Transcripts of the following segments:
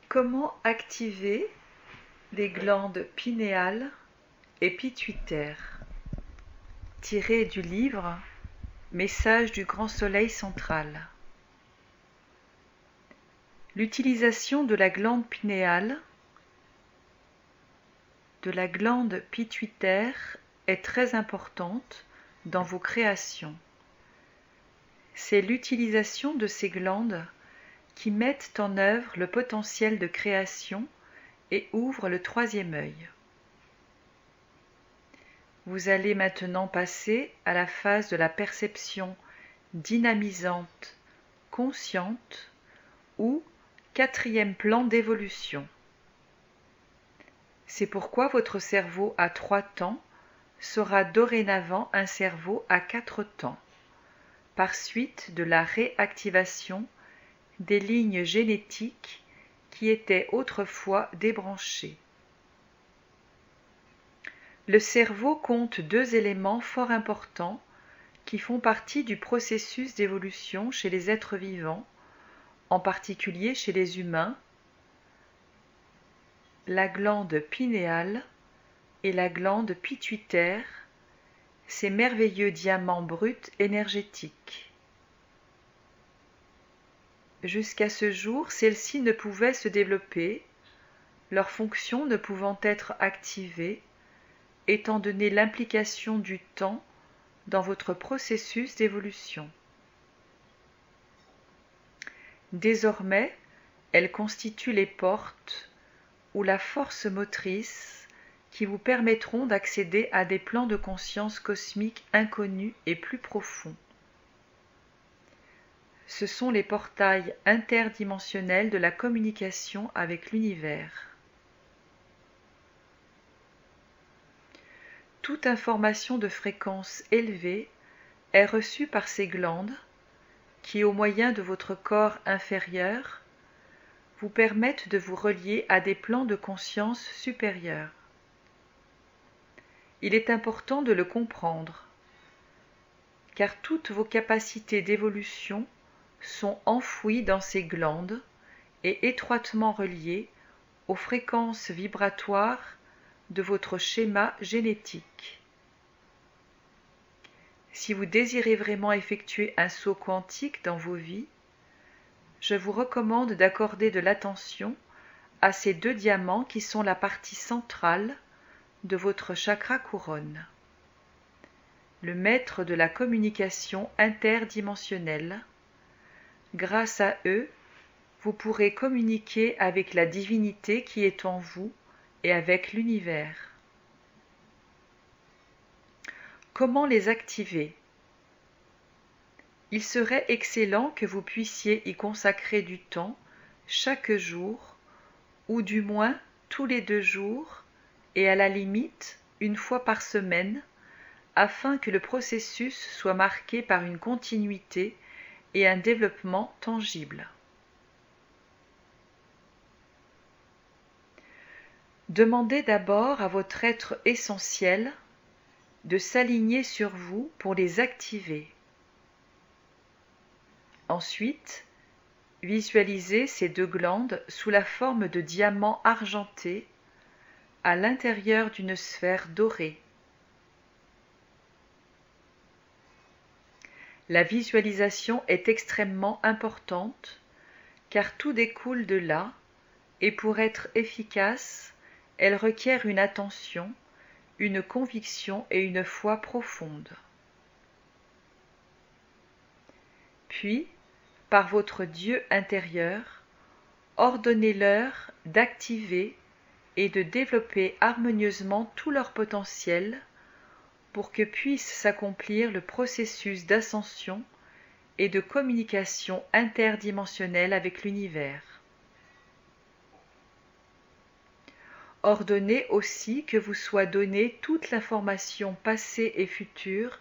Comment activer les glandes pinéales et pituitaires? Tiré du livre Message du grand soleil central. L'utilisation de la glande pinéale, de la glande pituitaire est très importante dans vos créations. C'est l'utilisation de ces glandes qui mettent en œuvre le potentiel de création et ouvrent le troisième œil. Vous allez maintenant passer à la phase de la perception dynamisante, consciente ou quatrième plan d'évolution. C'est pourquoi votre cerveau à 3 temps sera dorénavant un cerveau à 4 temps, par suite de la réactivation des lignes génétiques qui étaient autrefois débranchées. Le cerveau compte 2 éléments fort importants qui font partie du processus d'évolution chez les êtres vivants, en particulier chez les humains, la glande pinéale et la glande pituitaire, ces merveilleux diamants bruts énergétiques. Jusqu'à ce jour, celles-ci ne pouvaient se développer, leurs fonctions ne pouvant être activées, étant donné l'implication du temps dans votre processus d'évolution. Désormais, elles constituent les portes ou la force motrice qui vous permettront d'accéder à des plans de conscience cosmique inconnus et plus profonds. Ce sont les portails interdimensionnels de la communication avec l'univers. Toute information de fréquence élevée est reçue par ces glandes qui, au moyen de votre corps inférieur, vous permettent de vous relier à des plans de conscience supérieurs. Il est important de le comprendre, car toutes vos capacités d'évolution sont enfouies dans ces glandes et étroitement reliées aux fréquences vibratoires de votre schéma génétique. Si vous désirez vraiment effectuer un saut quantique dans vos vies, je vous recommande d'accorder de l'attention à ces 2 diamants qui sont la partie centrale de votre chakra couronne. Le maître de la communication interdimensionnelle. Grâce à eux, vous pourrez communiquer avec la divinité qui est en vous et avec l'univers. Comment les activer? Il serait excellent que vous puissiez y consacrer du temps chaque jour, ou du moins tous les 2 jours, et à la limite 1 fois par semaine, afin que le processus soit marqué par une continuité et un développement tangible. Demandez d'abord à votre être essentiel de s'aligner sur vous pour les activer. Ensuite, visualisez ces 2 glandes sous la forme de diamants argentés à l'intérieur d'une sphère dorée. La visualisation est extrêmement importante car tout découle de là et pour être efficace, elle requiert une attention, une conviction et une foi profonde. Puis, par votre Dieu intérieur, ordonnez-leur d'activer et de développer harmonieusement tout leur potentiel pour que puisse s'accomplir le processus d'ascension et de communication interdimensionnelle avec l'univers. Ordonnez aussi que vous soit donnée toute l'information passée et future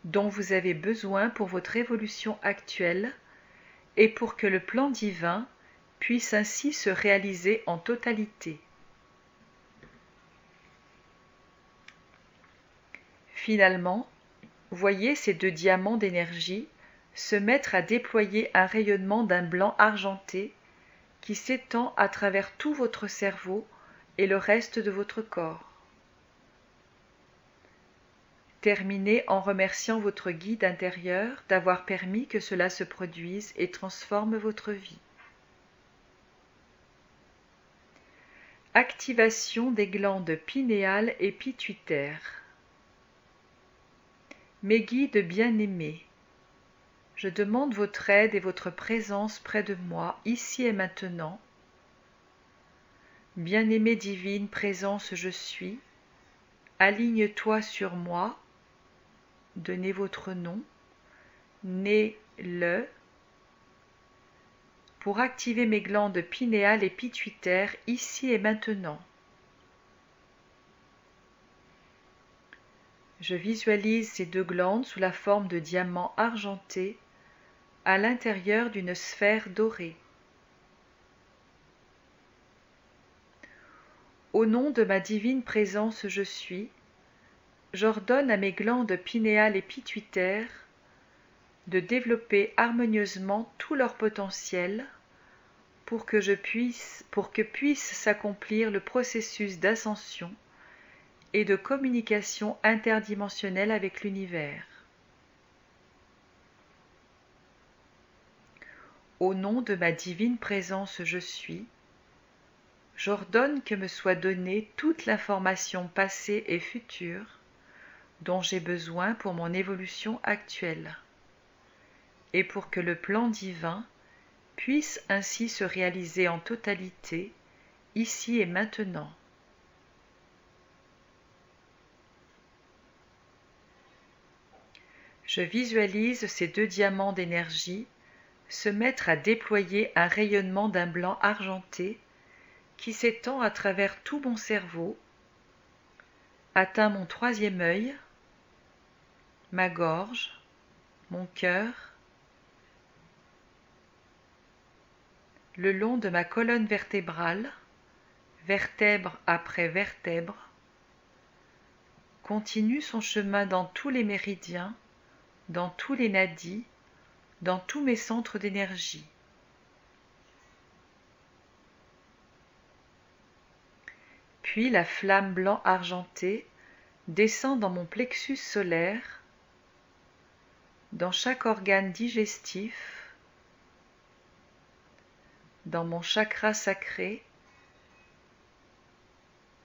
dont vous avez besoin pour votre évolution actuelle et pour que le plan divin puisse ainsi se réaliser en totalité. Finalement, voyez ces 2 diamants d'énergie se mettre à déployer un rayonnement d'un blanc argenté qui s'étend à travers tout votre cerveau et le reste de votre corps. Terminez en remerciant votre guide intérieur d'avoir permis que cela se produise et transforme votre vie. Activation des glandes pinéales et pituitaires. Mes guides bien-aimés, je demande votre aide et votre présence près de moi, ici et maintenant. Bien-aimée divine présence je suis, aligne-toi sur moi, donnez votre nom, né-le, pour activer mes glandes pinéales et pituitaires ici et maintenant. Je visualise ces deux glandes sous la forme de diamants argentés à l'intérieur d'une sphère dorée. Au nom de ma divine présence je suis, j'ordonne à mes glandes pinéales et pituitaires de développer harmonieusement tout leur potentiel pour que puisse s'accomplir le processus d'ascension et de communication interdimensionnelle avec l'univers. Au nom de ma divine présence je suis, j'ordonne que me soit donnée toute l'information passée et future dont j'ai besoin pour mon évolution actuelle, et pour que le plan divin puisse ainsi se réaliser en totalité, ici et maintenant. Je visualise ces deux diamants d'énergie se mettre à déployer un rayonnement d'un blanc argenté qui s'étend à travers tout mon cerveau, atteint mon troisième œil, ma gorge, mon cœur, le long de ma colonne vertébrale, vertèbre après vertèbre, continue son chemin dans tous les méridiens, dans tous les nadis, dans tous mes centres d'énergie. Puis la flamme blanc argentée descend dans mon plexus solaire, dans chaque organe digestif, dans mon chakra sacré,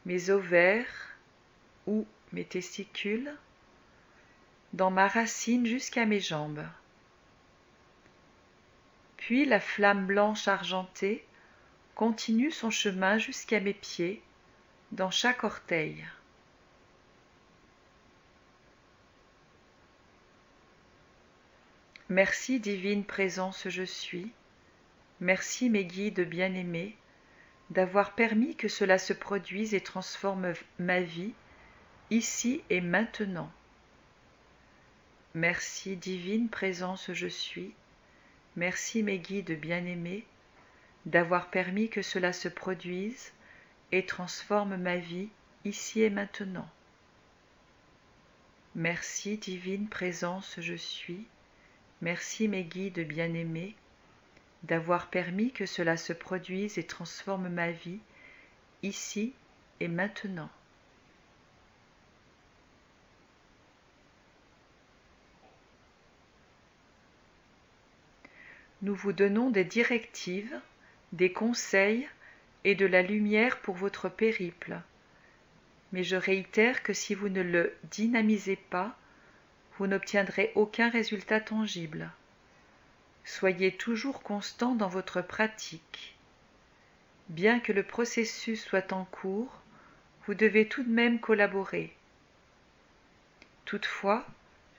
mes ovaires ou mes testicules, dans ma racine jusqu'à mes jambes. Puis la flamme blanche argentée continue son chemin jusqu'à mes pieds, dans chaque orteil. Merci divine présence je suis, merci mes guides bien-aimés, d'avoir permis que cela se produise et transforme ma vie, ici et maintenant. Merci divine présence je suis, merci mes guides bien-aimés, d'avoir permis que cela se produise et transforme ma vie, ici et maintenant. Merci divine présence je suis, merci mes guides bien-aimés, d'avoir permis que cela se produise et transforme ma vie, ici et maintenant. Nous vous donnons des directives, des conseils et de la lumière pour votre périple. Mais je réitère que si vous ne le dynamisez pas, vous n'obtiendrez aucun résultat tangible. Soyez toujours constant dans votre pratique. Bien que le processus soit en cours, vous devez tout de même collaborer. Toutefois,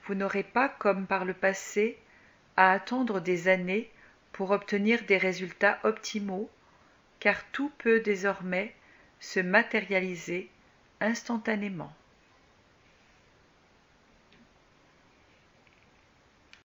vous n'aurez pas, comme par le passé, à attendre des années pour obtenir des résultats optimaux, car tout peut désormais se matérialiser instantanément.